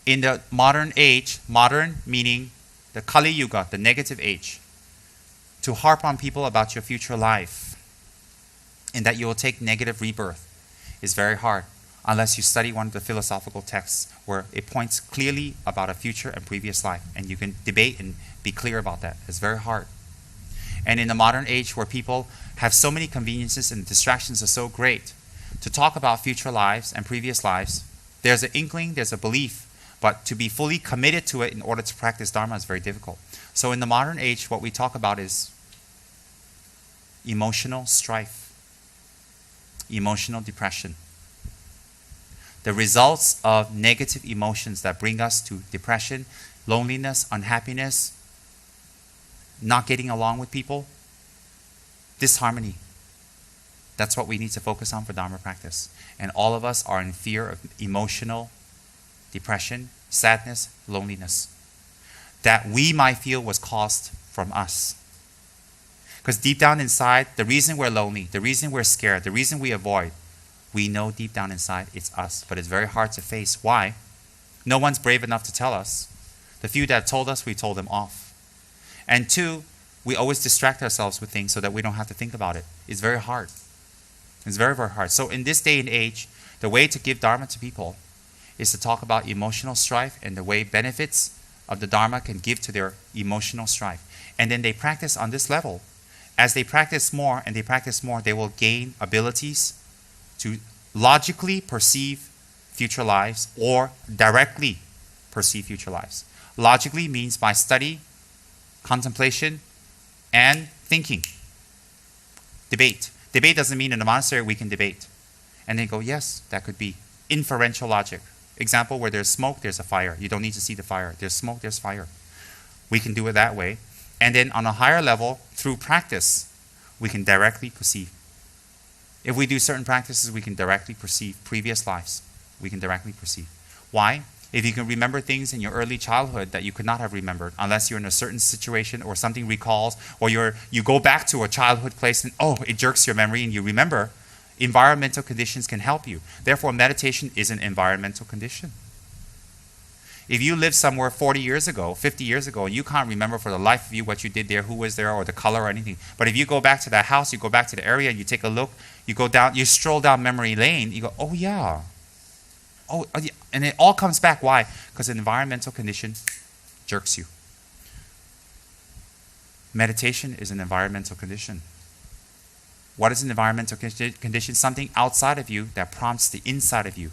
in the modern age, modern meaning the Kali Yuga, the negative age, to harp on people about your future life and that you will take negative rebirth is very hard unless you study one of the philosophical texts where it points clearly about a future and previous life, and you can debate and be clear about that. It's very hard. And in the modern age where people have so many conveniences and distractions are so great, to talk about future lives and previous lives, there's an inkling, there's a belief, but to be fully committed to it in order to practice Dharma is very difficult. So in the modern age, what we talk about is emotional strife, emotional depression. The results of negative emotions that bring us to depression, loneliness, unhappiness, not getting along with people, disharmony. That's what we need to focus on for Dharma practice. And all of us are in fear of emotional depression, sadness, loneliness, that we might feel was caused from us. Because deep down inside, the reason we're lonely, the reason we're scared, the reason we avoid, we know deep down inside it's us. But it's very hard to face. Why? No one's brave enough to tell us. The few that told us, we told them off. And two, we always distract ourselves with things so that we don't have to think about it. It's very hard. It's very, very hard. So in this day and age, the way to give Dharma to people is to talk about emotional strife and the way benefits of the Dharma can give to their emotional strife. And then they practice on this level. As they practice more and they practice more, they will gain abilities to logically perceive future lives or directly perceive future lives. Logically means by study, contemplation, and thinking. Debate. Debate doesn't mean in the monastery we can debate. And they go, yes, that could be. Inferential logic. Example, where there's smoke, there's a fire. You don't need to see the fire. There's smoke, there's fire. We can do it that way. And then on a higher level, through practice, we can directly perceive. If we do certain practices, we can directly perceive previous lives. We can directly perceive. Why? If you can remember things in your early childhood that you could not have remembered unless you're in a certain situation or something recalls, or you go back to a childhood place and it jerks your memory and you remember, environmental conditions can help you. Therefore, meditation is an environmental condition. If you lived somewhere 40 years ago, 50 years ago, and you can't remember for the life of you what you did there, who was there, or the color or anything, but if you go back to that house, you go back to the area, and you take a look, you go down, you stroll down memory lane, you go, oh yeah. Oh, yeah. And it all comes back. Why? Because an environmental condition jerks you. Meditation is an environmental condition. What is an environmental condition? Something outside of you that prompts the inside of you.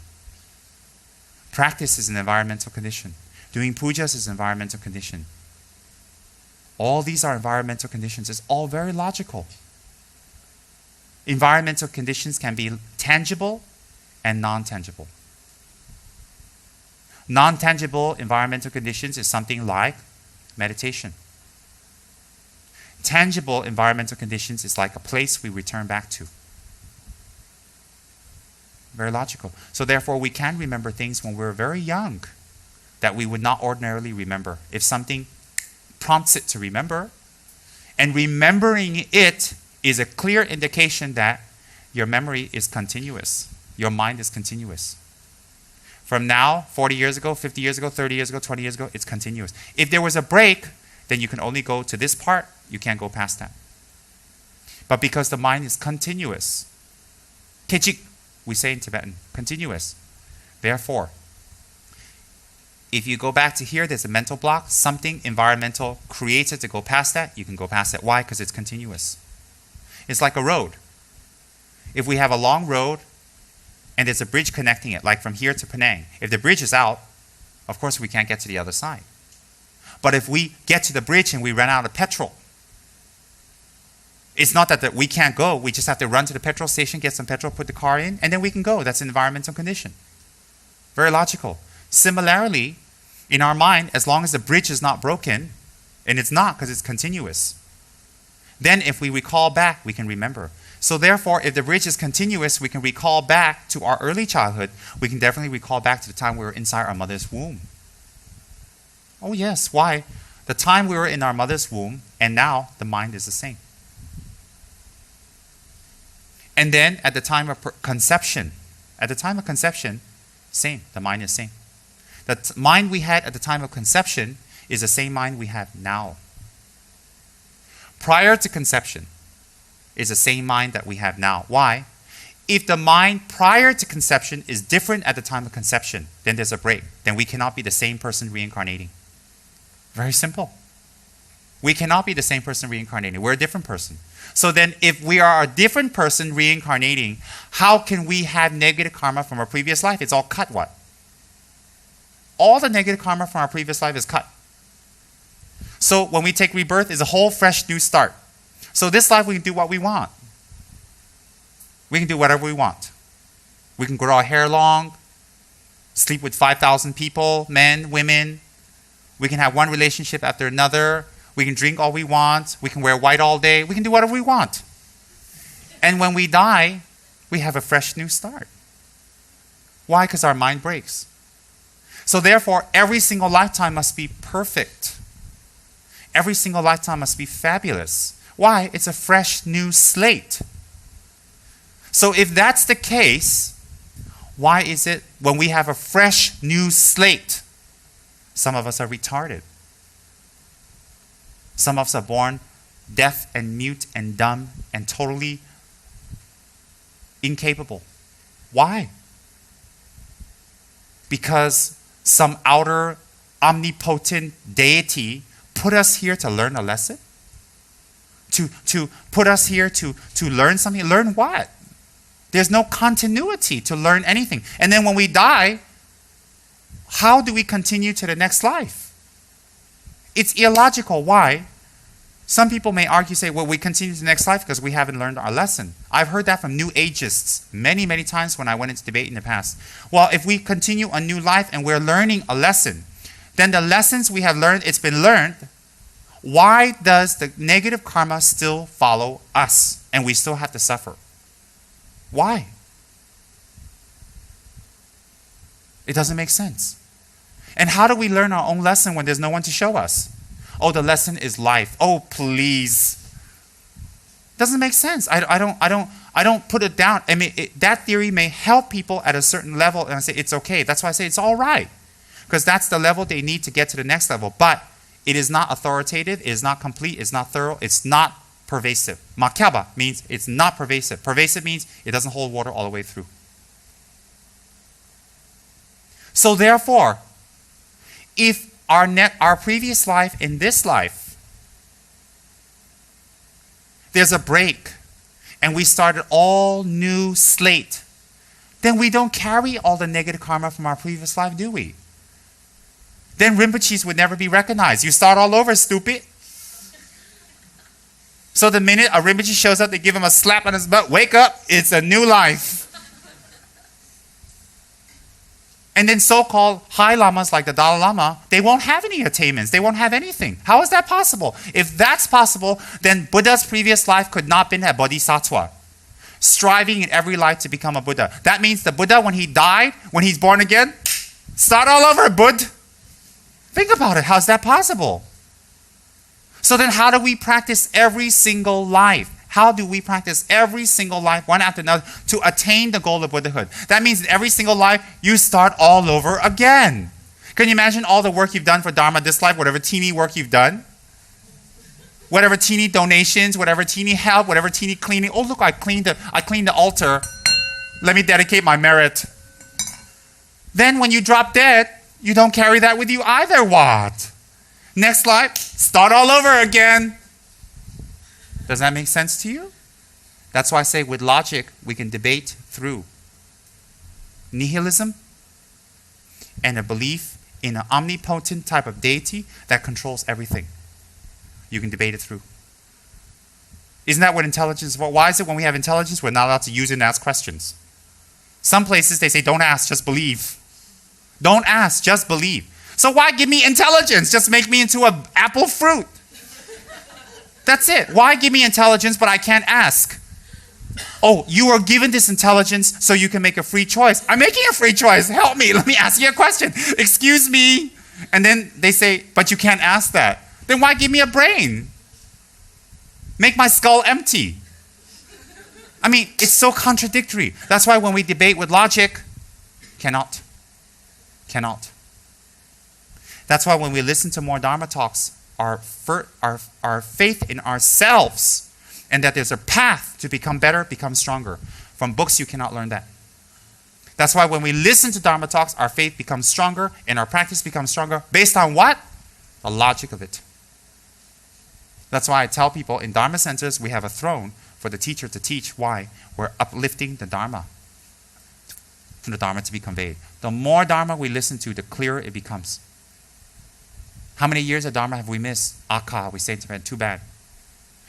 Practice is an environmental condition. Doing pujas is an environmental condition. All these are environmental conditions. It's all very logical. Environmental conditions can be tangible and non-tangible. Non-tangible environmental conditions is something like meditation. Tangible environmental conditions is like a place we return back to. Very logical. So therefore, we can remember things when we're very young that we would not ordinarily remember. If something prompts it to remember, and remembering it is a clear indication that your memory is continuous. Your mind is continuous. From now, 40 years ago, 50 years ago, 30 years ago, 20 years ago, it's continuous. If there was a break, then you can only go to this part. You can't go past that. But because the mind is continuous, kechik, we say in Tibetan, continuous. Therefore, if you go back to here, there's a mental block, something environmental created to go past that, you can go past it. Why? Because it's continuous. It's like a road. If we have a long road and there's a bridge connecting it, like from here to Penang, if the bridge is out, of course we can't get to the other side. But if we get to the bridge and we run out of petrol, it's not that we can't go. We just have to run to the petrol station, get some petrol, put the car in, and then we can go. That's an environmental condition. Very logical. Similarly, in our mind, as long as the bridge is not broken, and it's not because it's continuous, then if we recall back, we can remember. So therefore, if the bridge is continuous, we can recall back to our early childhood. We can definitely recall back to the time we were inside our mother's womb. Oh yes, why? The time we were in our mother's womb, and now the mind is the same. And then at the time of conception, same, the mind is same. The mind we had at the time of conception is the same mind we have now. Prior to conception is the same mind that we have now. Why? If the mind prior to conception is different at the time of conception, then there's a break. Then we cannot be the same person reincarnating. Very simple. We cannot be the same person reincarnating. We're a different person. So then if we are a different person reincarnating, how can we have negative karma from our previous life? It's all cut what? All the negative karma from our previous life is cut. So when we take rebirth, it's a whole fresh new start. So this life we can do what we want. We can do whatever we want. We can grow our hair long, sleep with 5,000 people, men, women. We can have one relationship after another. We can drink all we want. We can wear white all day. We can do whatever we want. And when we die, we have a fresh new start. Why? Because our mind breaks. So therefore, every single lifetime must be perfect. Every single lifetime must be fabulous. Why? It's a fresh new slate. So if that's the case, why is it when we have a fresh new slate, some of us are retarded? Some of us are born deaf and mute and dumb and totally incapable. Why? Because some outer omnipotent deity put us here to learn a lesson? To put us here to learn something? Learn what? There's no continuity to learn anything. And then when we die, how do we continue to the next life? It's illogical. Why? Some people may argue, say, well, we continue to the next life because we haven't learned our lesson. I've heard that from New Ageists many, many times when I went into debate in the past. Well, if we continue a new life and we're learning a lesson, then the lessons we have learned, it's been learned. Why does the negative karma still follow us and we still have to suffer? Why? It doesn't make sense. And how do we learn our own lesson when there's no one to show us? Oh, the lesson is life. Oh, please. Doesn't make sense. I don't put it down. I mean, that theory may help people at a certain level, and I say it's okay. That's why I say it's all right, because that's the level they need to get to the next level. But it is not authoritative. It is not complete. It's not thorough. It's not pervasive. Makyaba means it's not pervasive. Pervasive means it doesn't hold water all the way through. So therefore, if our previous life in this life, there's a break, and we start an all new slate, then we don't carry all the negative karma from our previous life, do we? Then Rinpoches would never be recognized. You start all over, stupid. So the minute a Rinpoche shows up, they give him a slap on his butt. Wake up, it's a new life. And then so-called high lamas like the Dalai Lama, they won't have any attainments. They won't have anything. How is that possible? If that's possible, then Buddha's previous life could not have been a bodhisattva, striving in every life to become a Buddha. That means the Buddha, when he died, when he's born again, start all over, Buddha. Think about it. How's that possible? So then how do we practice every single life? How do we practice every single life, one after another, to attain the goal of Buddhahood? That means in every single life, you start all over again. Can you imagine all the work you've done for Dharma this life, whatever teeny work you've done? Whatever teeny donations, whatever teeny help, whatever teeny cleaning. Oh, look, I cleaned the altar. Let me dedicate my merit. Then when you drop dead, you don't carry that with you either. What? Next life, start all over again. Does that make sense to you? That's why I say with logic, we can debate through nihilism and a belief in an omnipotent type of deity that controls everything. You can debate it through. Isn't that what intelligence is? Why is it when we have intelligence, we're not allowed to use it and ask questions? Some places they say, don't ask, just believe. Don't ask, just believe. So why give me intelligence? Just make me into an apple fruit. That's it. Why give me intelligence but I can't ask? Oh, you are given this intelligence so you can make a free choice. I'm making a free choice. Help me. Let me ask you a question. Excuse me. And then they say, but you can't ask that. Then why give me a brain? Make my skull empty. I mean, it's so contradictory. That's why when we debate with logic, cannot. That's why when we listen to more Dharma talks, our faith in ourselves and that there's a path to become better, become stronger. From books, you cannot learn that. That's why when we listen to Dharma talks, our faith becomes stronger and our practice becomes stronger. Based on what? The logic of it. That's why I tell people in Dharma centers, we have a throne for the teacher to teach. Why? We're uplifting the Dharma, for the Dharma to be conveyed. The more Dharma we listen to, the clearer it becomes. How many years of Dharma have we missed? Aka, we say in Japan, too bad.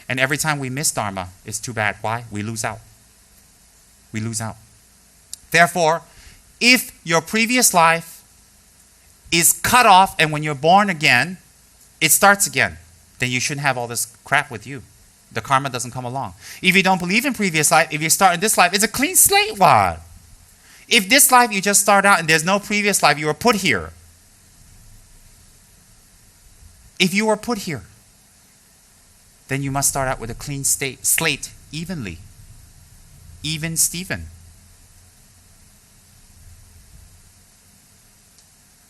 And every time we miss Dharma, it's too bad. Why? We lose out. We lose out. Therefore, if your previous life is cut off and when you're born again, it starts again, then you shouldn't have all this crap with you. The karma doesn't come along. If you don't believe in previous life, if you start in this life, it's a clean slate. What? If this life you just start out and there's no previous life, you were put here. If you were put here, then you must start out with a clean slate evenly. Even Stephen.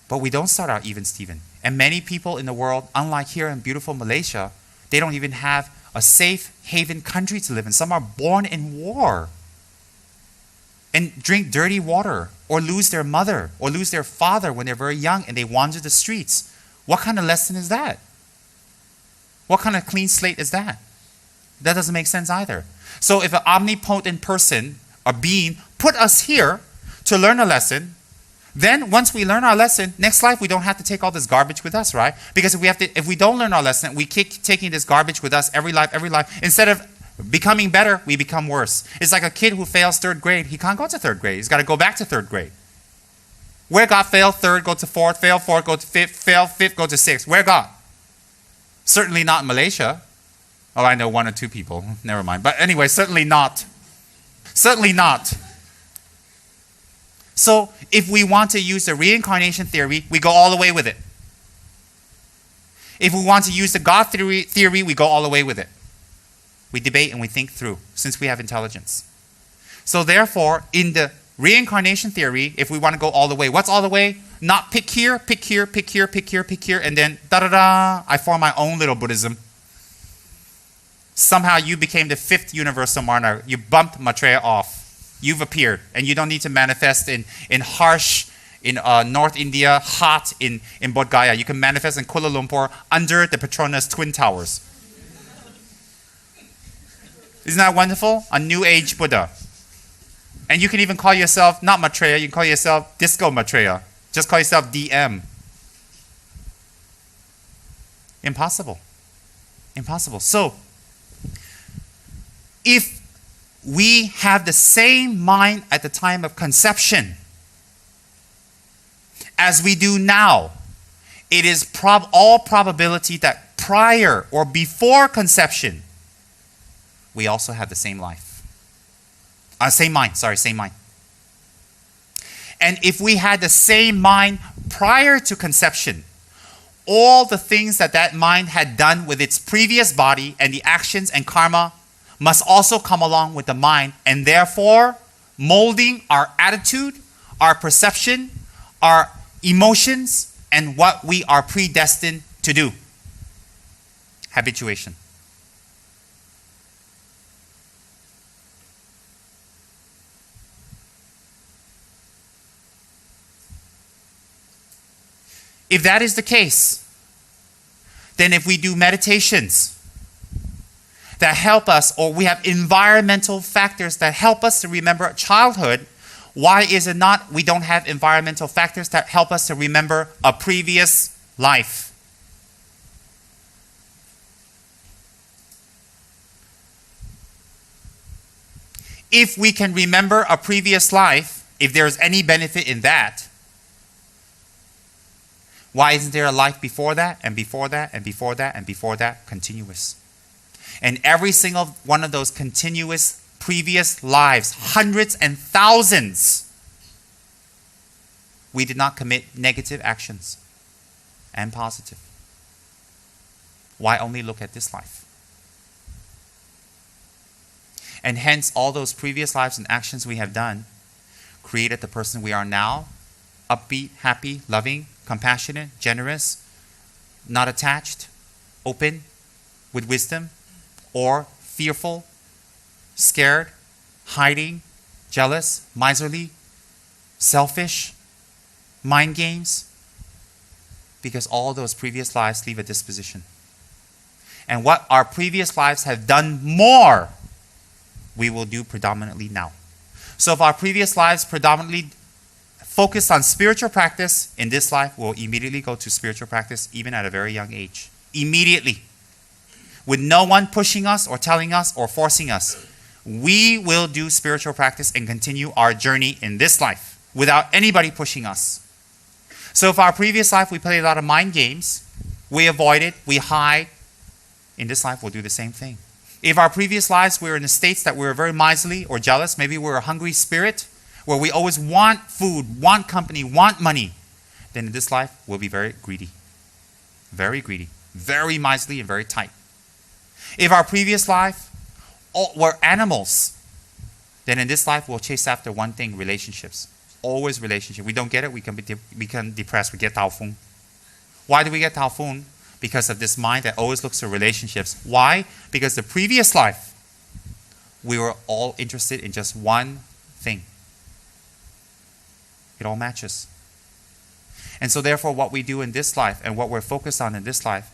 But we don't start out even Stephen. And many people in the world, unlike here in beautiful Malaysia, they don't even have a safe haven country to live in. Some are born in war and drink dirty water or lose their mother or lose their father when they're very young and they wander the streets. What kind of lesson is that? What kind of clean slate is that? That doesn't make sense either. So if an omnipotent person, a being, put us here to learn a lesson, then once we learn our lesson, next life we don't have to take all this garbage with us, right? Because if we don't learn our lesson, we keep taking this garbage with us every life. Instead of becoming better, we become worse. It's like a kid who fails third grade. He can't go to third grade. He's got to go back to third grade. Where God failed third, go to fourth, fail fourth, go to fifth, fail fifth, go to sixth. Where God? Certainly not in Malaysia. Oh, I know one or two people. Never mind. But anyway, certainly not. Certainly not. So if we want to use the reincarnation theory, we go all the way with it. If we want to use the God theory, we go all the way with it. We debate and we think through, since we have intelligence. So therefore, in the reincarnation theory, if we want to go all the way, what's all the way? Not pick here, pick here, pick here, pick here, pick here, and then da-da-da, I form my own little Buddhism. Somehow you became the fifth universal monarch. You bumped Maitreya off. You've appeared, and you don't need to manifest in harsh, in North India, hot in Bodh Gaya. You can manifest in Kuala Lumpur under the Petronas Twin Towers. Isn't that wonderful? A New Age Buddha. And you can even call yourself, not Maitreya, you can call yourself Disco Maitreya. Just call yourself DM. Impossible. Impossible. So, if we have the same mind at the time of conception as we do now, it is all probability that prior or before conception, we also have the same life. Same mind. And if we had the same mind prior to conception, all the things that mind had done with its previous body and the actions and karma must also come along with the mind, and therefore molding our attitude, our perception, our emotions, and what we are predestined to do. Habituation. If that is the case, then if we do meditations that help us, or we have environmental factors that help us to remember childhood, why is it not we don't have environmental factors that help us to remember a previous life? If we can remember a previous life, if there is any benefit in that, why isn't there a life before that, and before that, and before that, and before that, continuous? And every single one of those continuous previous lives, hundreds and thousands, we did not commit negative actions and positive. Why only look at this life? And hence, all those previous lives and actions we have done created the person we are now, upbeat, happy, loving, compassionate, generous, not attached, open, with wisdom, or fearful, scared, hiding, jealous, miserly, selfish, mind games? Because all those previous lives leave a disposition. And what our previous lives have done more, we will do predominantly now. So if our previous lives predominantly focused on spiritual practice, in this life we'll immediately go to spiritual practice even at a very young age. Immediately. With no one pushing us or telling us or forcing us. We will do spiritual practice and continue our journey in this life without anybody pushing us. So if our previous life we played a lot of mind games, we avoid it, we hide, in this life we'll do the same thing. If our previous lives we were in the states that we were very miserly or jealous, maybe we were a hungry spirit, where we always want food, want company, want money, then in this life we'll be very greedy, very miserly and very tight. If our previous life were animals, then in this life we'll chase after one thing, relationships. Always relationship. We don't get it, we become depressed, we get Tao Fung. Why do we get Tao Fung? Because of this mind that always looks for relationships. Why? Because the previous life, we were all interested in just one thing. It all matches. And so therefore what we do in this life and what we're focused on in this life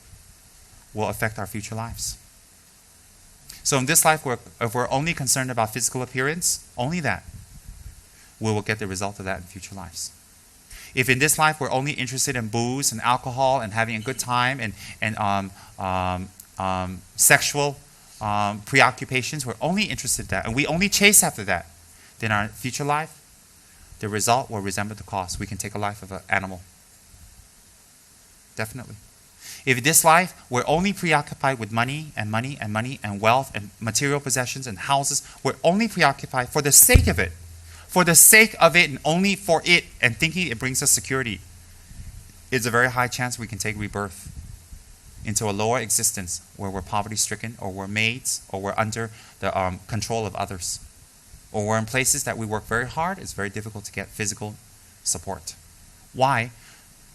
will affect our future lives. So in this life, if we're only concerned about physical appearance, only that, we will get the result of that in future lives. If in this life we're only interested in booze and alcohol and having a good time and sexual preoccupations, we're only interested in that, and we only chase after that, then our future life, the result will resemble the cause. We can take a life of an animal. Definitely. If in this life we're only preoccupied with money and wealth and material possessions and houses, we're only preoccupied for the sake of it. For the sake of it and only for it, and thinking it brings us security, it's a very high chance we can take rebirth into a lower existence where we're poverty-stricken, or we're maids, or we're under the control of others, or we're in places that we work very hard. It's very difficult to get physical support. Why?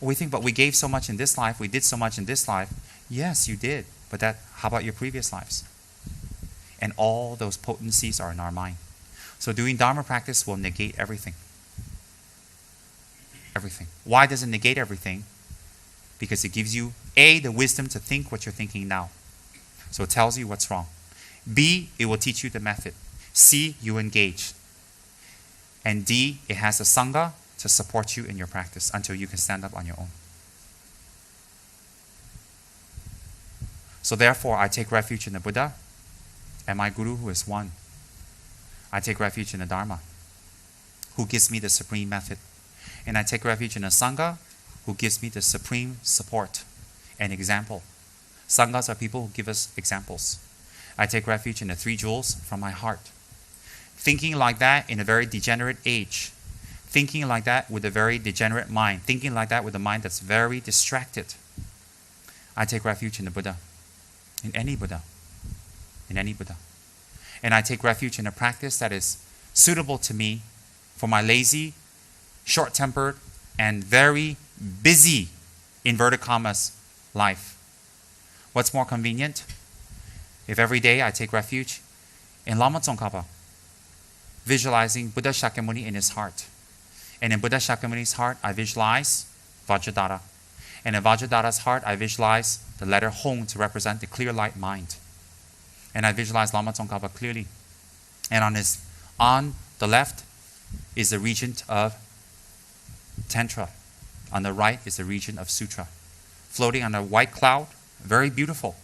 We think, but we gave so much in this life, we did so much in this life. Yes, you did, but how about your previous lives? And all those potencies are in our mind. So doing Dharma practice will negate everything. Everything. Why does it negate everything? Because it gives you, A, the wisdom to think what you're thinking now. So it tells you what's wrong. B, it will teach you the method. C, you engage. And D, it has a Sangha to support you in your practice until you can stand up on your own. So therefore, I take refuge in the Buddha and my Guru, who is one. I take refuge in the Dharma, who gives me the supreme method. And I take refuge in the Sangha, who gives me the supreme support and example. Sanghas are people who give us examples. I take refuge in the three jewels from my heart. Thinking like that in a very degenerate age, thinking like that with a very degenerate mind, thinking like that with a mind that's very distracted, I take refuge in the Buddha, in any Buddha, in any Buddha. And I take refuge in a practice that is suitable to me for my lazy, short-tempered, and very busy, inverted commas, life. What's more convenient? If every day I take refuge in Lama Tsongkhapa, visualizing Buddha Shakyamuni in his heart. And in Buddha Shakyamuni's heart, I visualize Vajradhara. And in Vajradhara's heart, I visualize the letter Hong to represent the clear light mind. And I visualize Lama Tsongkhapa clearly. And on the left is the region of Tantra. On the right is the region of Sutra. Floating on a white cloud, very beautiful,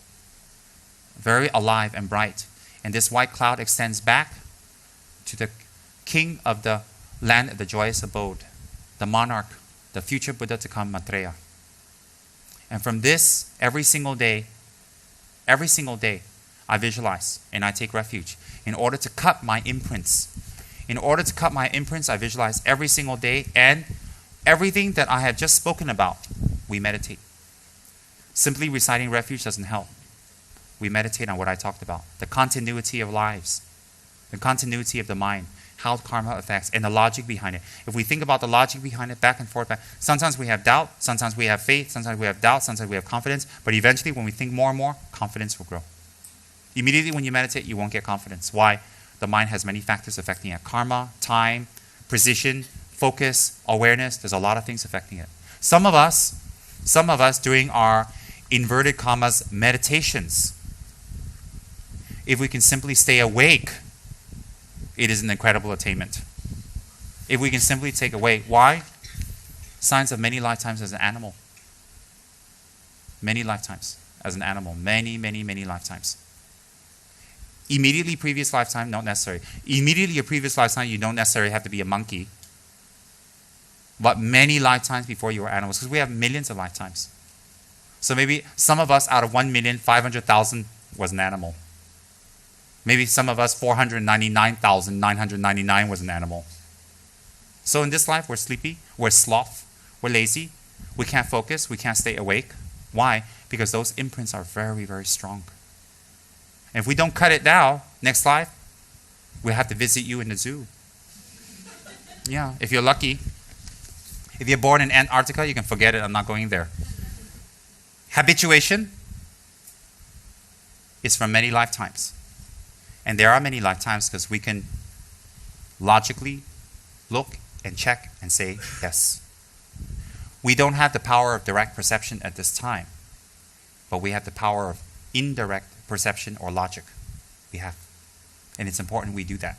very alive and bright. And this white cloud extends back to the king of the land of the joyous abode, the monarch, the future Buddha to come, Maitreya. And from this, every single day, I visualize and I take refuge in order to cut my imprints. In order to cut my imprints, I visualize every single day, and everything that I have just spoken about, we meditate. Simply reciting refuge doesn't help. We meditate on what I talked about, the continuity of lives, the continuity of the mind, how karma affects, and the logic behind it. If we think about the logic behind it, back and forth, sometimes we have doubt, sometimes we have faith, sometimes we have doubt, sometimes we have confidence, but eventually when we think more and more, confidence will grow. Immediately when you meditate, you won't get confidence. Why? The mind has many factors affecting it. Karma, time, precision, focus, awareness. There's a lot of things affecting it. Some of us during our inverted commas meditations, if we can simply stay awake, it is an incredible attainment. If we can simply take away, why? Signs of many lifetimes as an animal. Many lifetimes as an animal. Many, many, many lifetimes. Immediately previous lifetime, not necessary. Immediately a previous lifetime, you don't necessarily have to be a monkey. But many lifetimes before you were animals, because we have millions of lifetimes. So maybe some of us out of 1,500,000 was an animal. Maybe some of us 499,999 was an animal. So in this life, we're sleepy, we're sloth, we're lazy, we can't focus, we can't stay awake. Why? Because those imprints are very, very strong. And if we don't cut it now, next life, we'll have to visit you in the zoo. Yeah, if you're lucky. If you're born in Antarctica, you can forget it, I'm not going there. Habituation is from many lifetimes. And there are many lifetimes because we can logically look and check and say yes. We don't have the power of direct perception at this time, but we have the power of indirect perception or logic. We have. And it's important we do that.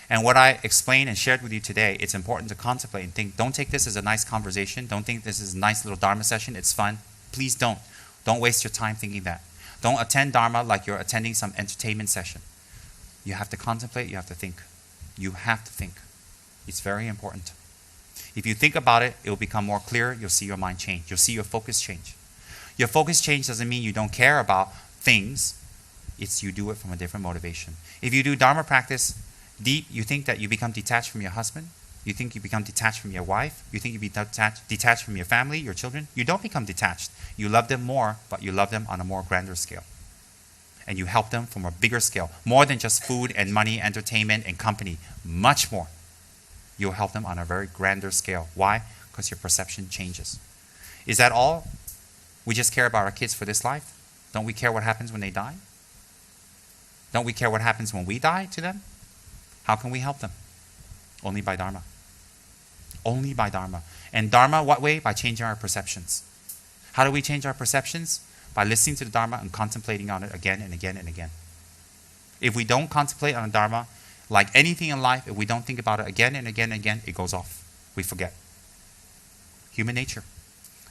And what I explained and shared with you today, it's important to contemplate and think. Don't take this as a nice conversation. Don't think this is a nice little Dharma session. It's fun. Please don't. Don't waste your time thinking that. Don't attend Dharma like you're attending some entertainment session. You have to contemplate, you have to think. You have to think. It's very important. If you think about it, it will become more clear. You'll see your mind change. You'll see your focus change. Your focus change doesn't mean you don't care about things. It's you do it from a different motivation. If you do Dharma practice deep, you think that you become detached from your husband. You think you become detached from your wife. You think you become detached from your family, your children. You don't become detached. You love them more, but you love them on a more grander scale. And you help them from a bigger scale. More than just food and money, entertainment and company. Much more. You'll help them on a very grander scale. Why? Because your perception changes. Is that all? We just care about our kids for this life? Don't we care what happens when they die? Don't we care what happens when we die to them? How can we help them? Only by Dharma. Only by Dharma. And Dharma, what way? By changing our perceptions. How do we change our perceptions? By listening to the Dharma and contemplating on it again and again and again. If we don't contemplate on the Dharma, like anything in life, if we don't think about it again and again and again, it goes off. We forget. Human nature.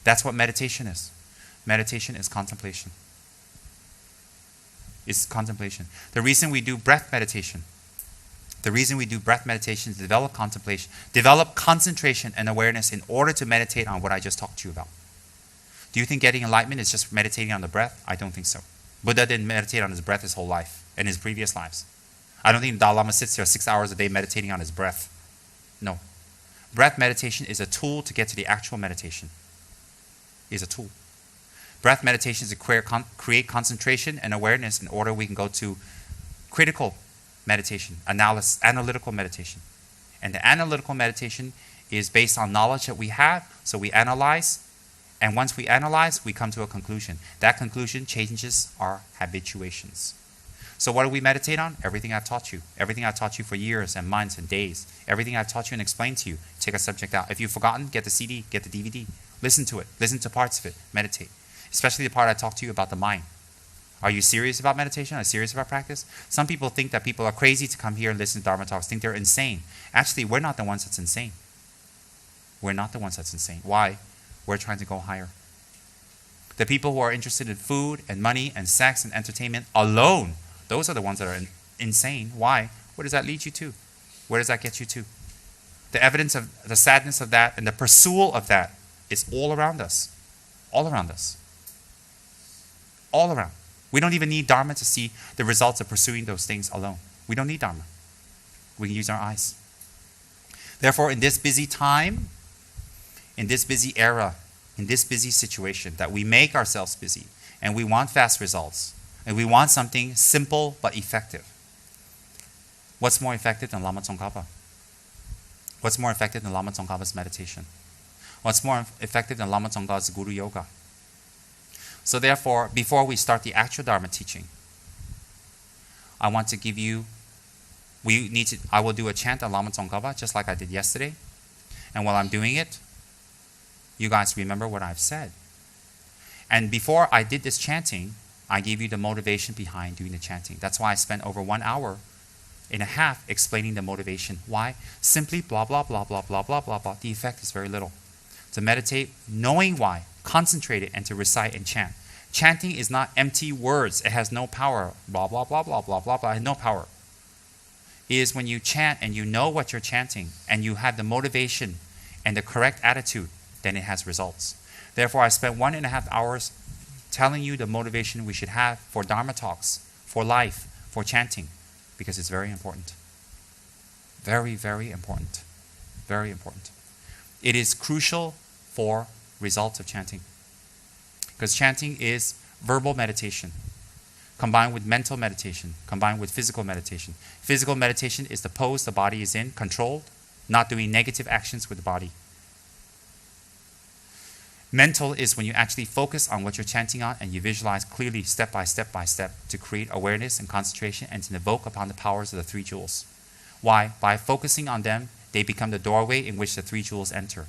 That's what meditation is. Meditation is contemplation. It's contemplation. The reason we do breath meditation, is to develop contemplation, develop concentration and awareness in order to meditate on what I just talked to you about. Do you think getting enlightenment is just meditating on the breath? I don't think so. Buddha didn't meditate on his breath his whole life and his previous lives. I don't think the Dalai Lama sits there 6 hours a day meditating on his breath. No. Breath meditation is a tool to get to the actual meditation. It's a tool. Breath meditation is to create concentration and awareness in order we can go to critical meditation, analytical meditation. And the analytical meditation is based on knowledge that we have, so we analyze. And once we analyze, we come to a conclusion. That conclusion changes our habituations. So what do we meditate on? Everything I've taught you. Everything I've taught you for years and months and days. Everything I've taught you and explained to you. Take a subject out. If you've forgotten, get the CD, get the DVD. Listen to it. Listen to parts of it. Meditate. Especially the part I talked to you about the mind. Are you serious about meditation? Are you serious about practice? Some people think that people are crazy to come here and listen to Dharma talks, think they're insane. Actually, we're not the ones that's insane. We're not the ones that's insane. Why? We're trying to go higher. The people who are interested in food and money and sex and entertainment alone, those are the ones that are insane. Why? Where does that lead you to? Where does that get you to? The evidence of the sadness of that and the pursuit of that is all around us. All around us. All around. We don't even need Dharma to see the results of pursuing those things alone. We don't need Dharma. We can use our eyes. Therefore, in this busy time, in this busy era, in this busy situation, that we make ourselves busy, and we want fast results, and we want something simple but effective. What's more effective than Lama Tsongkhapa? What's more effective than Lama Tsongkhapa's meditation? What's more effective than Lama Tsongkhapa's Guru Yoga? So therefore, before we start the actual Dharma teaching, I want to give you, I will do a chant on Lama Tsongkhapa just like I did yesterday. And while I'm doing it, you guys remember what I've said. And before I did this chanting, I gave you the motivation behind doing the chanting. That's why I spent over 1 hour and a half explaining the motivation. Why? Simply blah, blah, blah, blah, blah, blah, blah, blah. The effect is very little. To meditate, knowing why, concentrate it, and to recite and chant. Chanting is not empty words. It has no power. Blah, blah, blah, blah, blah, blah, blah. It has no power. It is when you chant and you know what you're chanting and you have the motivation and the correct attitude, then it has results. Therefore, I spent 1.5 hours telling you the motivation we should have for Dharma talks, for life, for chanting, because it's very important. Very, very important. Very important. It is crucial for results of chanting. Because chanting is verbal meditation, combined with mental meditation, combined with physical meditation. Physical meditation is the pose the body is in, controlled, not doing negative actions with the body. Mental is when you actually focus on what you're chanting on and you visualize clearly step by step by step to create awareness and concentration and to invoke upon the powers of the 3 jewels. Why? By focusing on them, they become the doorway in which the 3 jewels enter.